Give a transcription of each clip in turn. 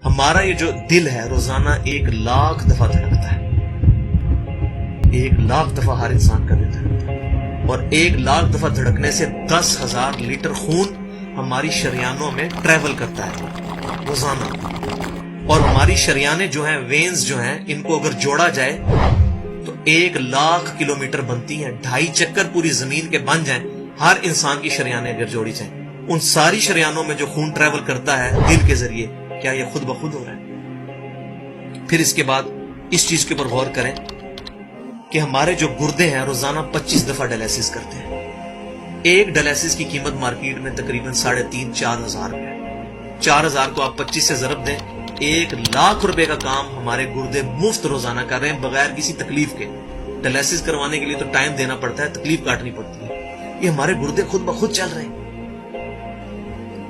ہمارا یہ جو دل ہے روزانہ 1,00,000 دفعہ دھڑکتا ہے. 1,00,000 دفعہ ہر انسان کا دل دھڑکتا ہے، اور 1,00,000 دفعہ دھڑکنے سے 10,000 لیٹر خون ہماری شریانوں میں ٹریول کرتا ہے روزانہ. اور ہماری شریانیں جو ہیں، وینز جو ہیں، ان کو اگر جوڑا جائے تو 1,00,000 کلومیٹر بنتی ہیں. 2.5 چکر پوری زمین کے بن جائیں ہر انسان کی شریانیں اگر جوڑی جائیں. ان ساری شریانوں میں جو خون ٹریول کرتا ہے دل کے ذریعے، کیا یہ خود بخود ہو رہا ہے؟ پھر اس کے بعد اس چیز کے اوپر غور کریں کہ ہمارے جو گردے ہیں روزانہ 25 دفعہ ڈائلیسس کرتے ہیں. ایک ڈائلیسس کی قیمت مارکیٹ میں تقریباً 3,500-4,000 روپے ہے. 4,000 کو آپ 25 سے ضرب دیں، 1,00,000 روپے کا کام ہمارے گردے مفت روزانہ کر رہے ہیں بغیر کسی تکلیف کے. ڈائلیسس کروانے کے لیے تو ٹائم دینا پڑتا ہے، تکلیف کاٹنی پڑتی ہے. یہ ہمارے گردے خود بخود چل رہے ہیں.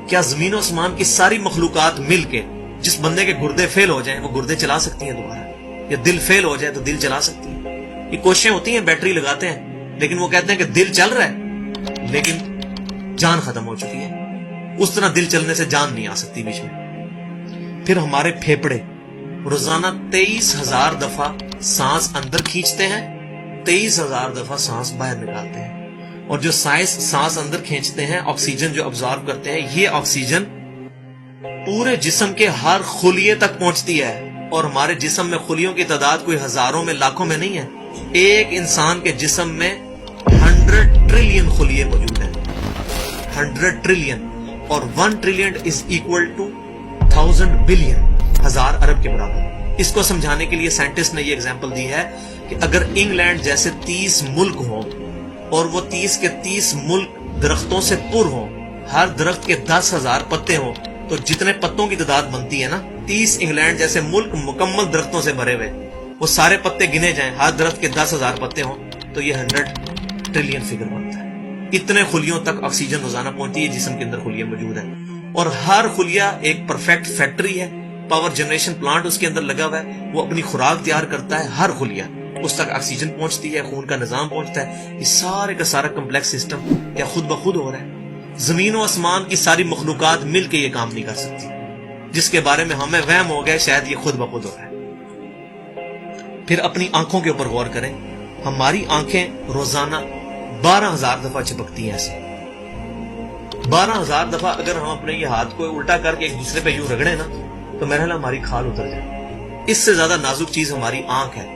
کیا زمین و آسمان کی ساری مخلوقات مل کے جس بندے کے گردے فیل ہو جائیں وہ گردے چلا سکتی ہیں دوبارہ؟ یا دل فیل ہو جائے تو دل چلا سکتی ہیں؟ یہ کوششیں ہوتی ہیں، بیٹری لگاتے ہیں، لیکن وہ کہتے ہیں کہ دل چل رہا ہے لیکن جان ختم ہو چکی ہے. اس طرح دل چلنے سے جان نہیں آ سکتی بیچ میں. پھر ہمارے پھیپڑے روزانہ 23,000 دفعہ سانس اندر کھینچتے ہیں، 23,000 دفعہ سانس باہر نکالتے ہیں. اور جو سانس اندر کھینچتے ہیں، آکسیجن جو ابزارو کرتے ہیں، یہ آکسیجن پورے جسم کے ہر خلیے تک پہنچتی ہے. اور ہمارے جسم میں خلیوں کی تعداد کوئی ہزاروں میں لاکھوں میں نہیں ہے. ایک انسان کے جسم میں 100 ٹریلین خلیے موجود ہیں. 100 ٹریلین، اور 1 trillion is equal to 1000 billion, 1000 ارب کے برابر. اس کو سمجھانے کے لیے سائنٹسٹ نے یہ ایگزامپل دی ہے کہ اگر انگلینڈ جیسے 30 ملک ہوں اور وہ 30 کے 30 ملک درختوں سے پر ہوں، ہر درخت کے 10,000 پتے ہوں، تو جتنے پتوں کی تعداد بنتی ہے نا، 30 انگلینڈ جیسے ملک مکمل درختوں سے بھرے ہوئے، وہ سارے پتے گنے جائیں، ہر درخت کے 10,000 پتے ہوں، تو یہ 100 ٹریلین فگر بنتا ہے. اتنے خلیوں تک آکسیجن روزانہ پہنچتی ہے، جسم کے اندر خلیے موجود ہیں. اور ہر خلیہ ایک پرفیکٹ فیکٹری ہے، پاور جنریشن پلانٹ اس کے اندر لگا ہوا ہے. وہ اپنی خوراک تیار کرتا ہے، ہر خلیہ اس تک آکسیجن پہنچتی ہے، خون کا نظام پہنچتا ہے. یہ سارے کا سارا کمپلیکس سسٹم کیا خود بخود ہو رہا ہے؟ زمین و آسمان کی ساری مخلوقات مل کے یہ کام نہیں کر سکتی، جس کے بارے میں ہمیں وہم ہو گیا شاید یہ خود بخود ہو رہا ہے. پھر اپنی آنکھوں کے اوپر غور کریں. ہماری آنکھیں روزانہ 12,000 دفعہ چپکتی ہیں. ایسے 12,000 دفعہ اگر ہم اپنے یہ ہاتھ کو الٹا کر کے ایک دوسرے پہ یوں رگڑیں نا، تو میرا خیال ہماری کھال اتر جائے. اس سے زیادہ نازک چیز ہماری آنکھ ہے.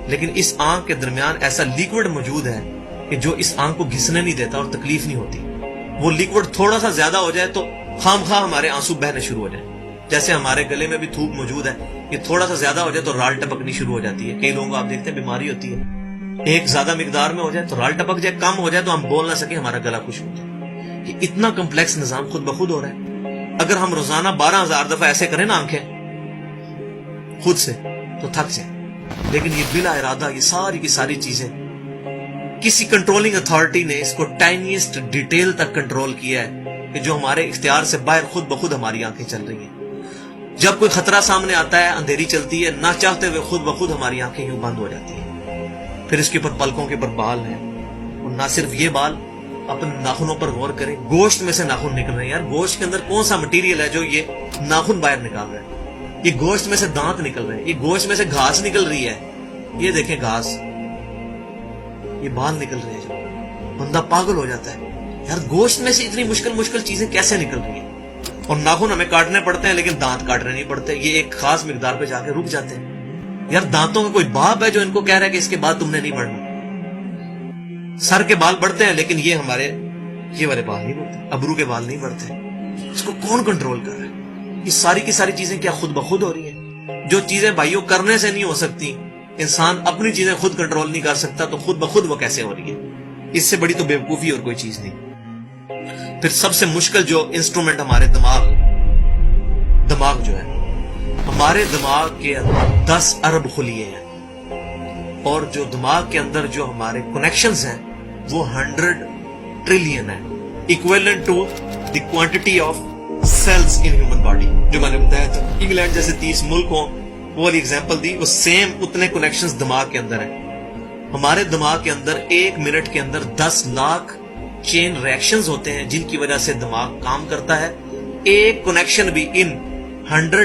لیکن اس آنکھ کے درمیان ایسا لیکوڈ موجود ہے کہ جو اس آنکھ کو گھسنے نہیں دیتا اور تکلیف نہیں ہوتی. وہ لیکوڈ تھوڑا سا زیادہ ہو جائے تو خام خواہ ہمارے آنسو بہنے شروع ہو جائیں. جیسے ہمارے گلے میں بھی تھوک موجود ہے، یہ تھوڑا سا زیادہ ہو جائے تو رال ٹپکنی شروع ہو جاتی ہے. کئی لوگوں کو آپ دیکھتے ہیں بیماری ہوتی ہے، ایک زیادہ مقدار میں ہو جائے تو رال ٹپک جائے، کم ہو جائے تو ہم بول نہ سکیں، ہمارا گلا خشک ہو جائے. یہ اتنا کمپلیکس نظام خود بخود ہو رہا ہے. اگر ہم روزانہ 12,000 دفعہ ایسے کریں نا آنکھیں خود سے تو تھک جائیں. لیکن یہ بلا ارادہ یہ ساری کی ساری چیزیں کسی کنٹرولنگ اتھارٹی نے اس کو ٹائنیسٹ ڈیٹیل تک کنٹرول کیا ہے کہ جو ہمارے اختیار سے باہر خود بخود ہماری آنکھیں چل رہی ہیں. جب کوئی خطرہ سامنے آتا ہے، اندھیری چلتی ہے، نہ چاہتے ہوئے خود بخود ہماری آنکھیں یوں بند ہو جاتی ہیں. پھر اس کے اوپر پلکوں کے اوپر بال ہیں، اور نہ صرف یہ بال، اپنے ناخنوں پر غور کریں. گوشت میں سے ناخن نکل رہے ہیں. یار گوشت کے اندر کون سا مٹیریل ہے جو یہ ناخن باہر نکال رہا ہے؟ یہ گوشت میں سے دانت نکل رہے ہیں، یہ گوشت میں سے گھاس نکل رہی ہے. یہ دیکھیں گھاس، یہ بال نکل رہے ہیں. جو بندہ پاگل ہو جاتا ہے، یار گوشت میں سے اتنی مشکل چیزیں کیسے نکل رہی ہیں؟ اور ناخن ہمیں کاٹنے پڑتے ہیں لیکن دانت کاٹنے نہیں پڑتے. یہ ایک خاص مقدار پہ جا کے رک جاتے ہیں. یار دانتوں کا کوئی باپ ہے جو ان کو کہہ رہا ہے کہ اس کے بعد تم نے نہیں بڑھنا؟ سر کے بال بڑھتے ہیں لیکن یہ ہمارے یہ والے بال نہیں بڑھتے، ابرو کے بال نہیں بڑھتے. اس کو کون کنٹرول کر رہا ہے؟ یہ ساری کی ساری چیزیں کیا خود بخود ہو رہی ہیں؟ جو چیزیں بھائیوں کرنے سے نہیں ہو سکتی، انسان اپنی چیزیں خود کنٹرول نہیں کر سکتا، تو خود بخود وہ کیسے ہو رہی ہے؟ اس سے بڑی تو بیوقوفی اور کوئی چیز نہیں. پھر سب سے مشکل جو انسٹرومنٹ ہمارے دماغ جو ہے، ہمارے دماغ کے اندر 10 ارب خلیے ہیں، اور جو دماغ کے اندر جو ہمارے کنیکشنز ہیں وہ 100 ٹریلین ہیں، equivalent to the quantity of cells in human body. جو میں نے بتایا تھا انگلینڈ جیسے 30 ملک ہوں، وہ والی ایگزامپل دی، وہ سیم اتنے کنیکشنز دماغ کے اندر ہیں. ہمارے دماغ کے اندر 1 منٹ کے اندر 10 لاکھ چین ریئیکشنز ہوتے ہیں جن کی وجہ سے دماغ کام کرتا ہے. ایک کنیکشن بھی ان 100